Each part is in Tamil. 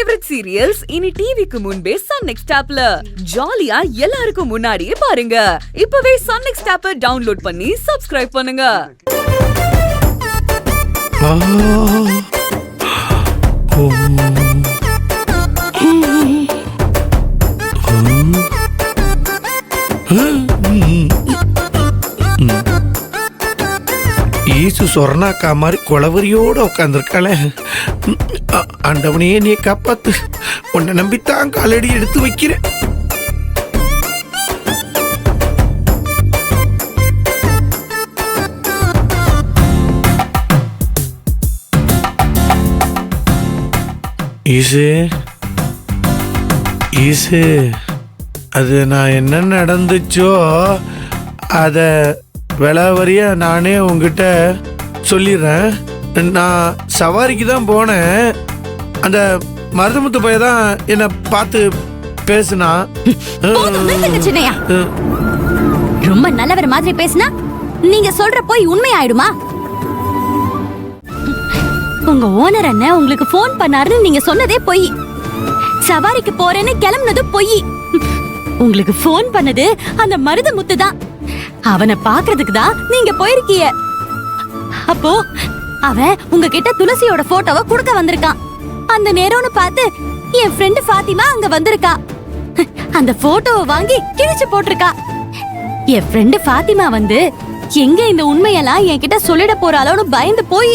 ஃபேவரட் சீரியல்ஸ் இனி டிவிக்கு முன்பே சன் நெக்ஸ்ட் ஆப்ல ஜாலியா எல்லாருக்கும் முன்னாடியே பாருங்க. இப்பவே சன் நெக்ஸ்ட் ஆப்பை டவுன்லோட் பண்ணி சப்ஸ்கிரைப் பண்ணுங்க. ஈசு சொர்ணாக்கா மாதிரி குளவரியோட உட்காந்துருக்காளே. ஆண்டவனையே நீ காப்பாத்து, உன்னை நம்பித்தான் காலடி எடுத்து வைக்கிறேன். ஈசு ஈசு, அது நான் என்ன நடந்துச்சோ அத விளாவரியா நானே உங்ககிட்ட சொல்லிடுறேன். நான் சவாரிக்கு தான் போனேன். அந்த மருதமுத்து பைய தான் என்னை பார்த்து பேசுனா. ரொம்ப நல்லவர் மாதிரி பேசினா நீங்க சொல்ற போய் உண்மை ஆயிடுமா? உங்க ஓனர் அண்ணன் உங்களுக்கு போன் பண்ணாருன்னு நீங்க சொன்னதே பொய். சவாரிக்கு போறேன்னு கிளம்புனது பொய். உங்களுக்கு போன் பண்ணது அந்த மருதமுத்து தான். அவனை பாக்குறதுக்கு தான் நீங்க போயிருக்கீங்க. அப்போ அவன் உங்ககிட்ட துளசியோட போட்டோவை கொடுக்க வந்திருக்கான். அந்த நேரம்னு பார்த்து என் ஃப்ரெண்ட் ஃபாத்திமா அங்க வந்திருக்கா. அந்த போட்டோவை வாங்கி கிழிச்சு போட்டிருக்கா. என் ஃப்ரெண்ட் ஃபாத்திமா வந்து எங்க இந்த உண்மையெல்லாம் என்கிட்ட சொல்லிட போறாளோன்னு பயந்து போய்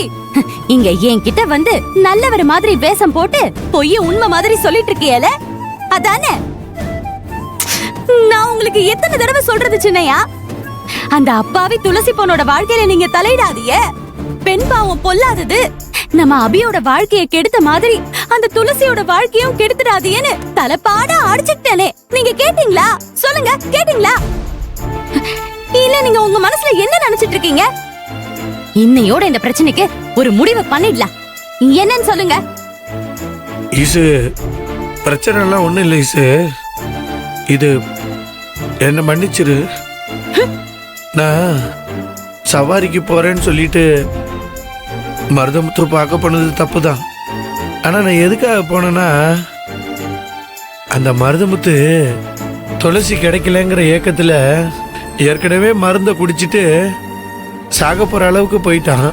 இங்க என்கிட்ட வந்து நல்லவர் மாதிரி வேஷம் போட்டு பொய்ய உண்மை மாதிரி சொல்லிட்டு இருக்கியல, அதானே? நான் உங்களுக்கு எத்தனை தடவை சொல்றது சின்னையா, அந்த அப்பாவி துளசி பொண்ணோட வாழ்க்கையில நீங்க தலையிடாதீங்க. பெண் பாவம் பொல்லாதது. நம்ம அபியோட வாழ்க்கையை கெடுத்த மாதிரி அந்த துளசியோட வாழ்க்கையும் கெடுத்துடாதீன்னு தலைப்பாடா அடிச்சுட்டேனே. நீங்க கேட்டீங்களா? சொல்லுங்க, கேட்டீங்களா? இல்ல நீங்க உங்க மனசுல என்ன நினைச்சிட்டு இருக்கீங்க? இன்னையோட இந்த பிரச்சனைக்கு ஒரு முடிவை பண்ணிடலாம். என்னன்னு சொல்லுங்க. ஈசு, பிரச்சனை எல்லாம் ஒண்ணும் இல்லை ஈசு. இது என்ன மன்னிச்சிரு. நான் சவாரிக்கு போறேன்னு சொல்லிட்டு மருதமுத்து பார்க்க போனது தப்பு தான். ஆனா நான் எதுக்காக போனேன்னா, அந்த மருதமுத்து துளசி கிடைக்கலங்கிற ஏக்கத்துல ஏற்கனவே மருந்தை குடிச்சிட்டு சாக போற அளவுக்கு போயிட்டான்.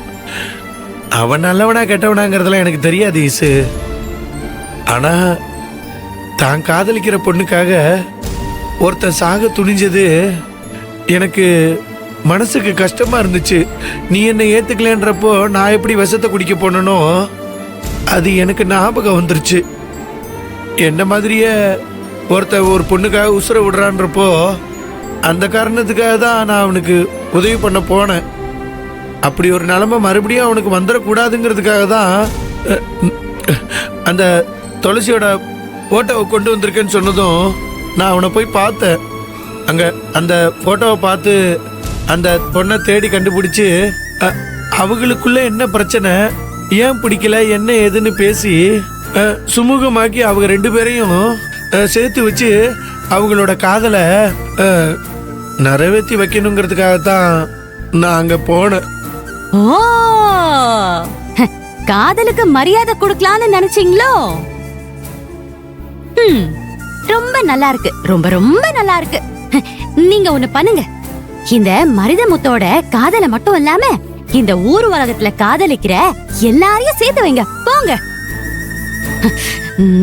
அவன் நல்லவனா கெட்டவனாங்கிறதுலாம் எனக்கு தெரியாது ஈசு. ஆனா தான் காதலிக்கிற பொண்ணுக்காக ஒருத்தன் சாக துணிஞ்சது எனக்கு மனசுக்கு கஷ்டமா இருந்துச்சு. நீ என்ன ஏத்துக்கலன்றப்போ நான் எப்படி விஷத்தை குடிக்க போனனோ அது எனக்கு ஞாபகம் வந்துருச்சு. என்ன மாதிரியே ஒரு பொண்ணுக்காக உசுர விடுறான்றப்போ அந்த காரணத்துக்காக தான் நான் அவனுக்கு உதவி பண்ண போனேன். அப்படி ஒரு நிலைமை மறுபடியும் அவனுக்கு வந்துடக்கூடாதுங்கிறதுக்காக தான் அந்த துளசியோட போட்டோவை கொண்டு வந்திருக்கேன்னு சொன்னதும் நான் அவனை போய் பார்த்தேன். அங்கே அந்த போட்டோவை பார்த்து அந்த பொண்ணை தேடி கண்டுபிடிச்சி அவங்களுக்குள்ள என்ன பிரச்சனை, ஏன் பிடிக்கல, என்ன ஏதுன்னு பேசி சுமூகமாக்கி அவங்க ரெண்டு பேரையும் சேர்த்து வச்சு அவங்களோட காதலை நிறைவேற்றி வைக்கணுங்கிறதுக்காகத்தான் நான் அங்க போனேன். ஓ, காதலுக்கு மரியாதை கொடுக்கலான்னு நினைச்சீங்களோ? ரொம்ப நல்லா இருக்கு, ரொம்ப ரொம்ப நல்லா இருக்கு. நீங்க ஒண்ணு பண்ணுங்க. இந்த மருதமுத்தோட காதலை மட்டும் இல்லாம இந்த ஊர் உலகத்துல காதலிக்கிற எல்லாரையும் சேர்த்து வைங்க. போங்க,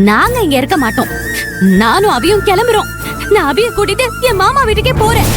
நாங்க இங்க இருக்க மாட்டோம். நானும் அபியும் கிளம்புறோம். நான் அபிய கூட்டிட்டு என் மாமா வீட்டுக்கே போறேன்.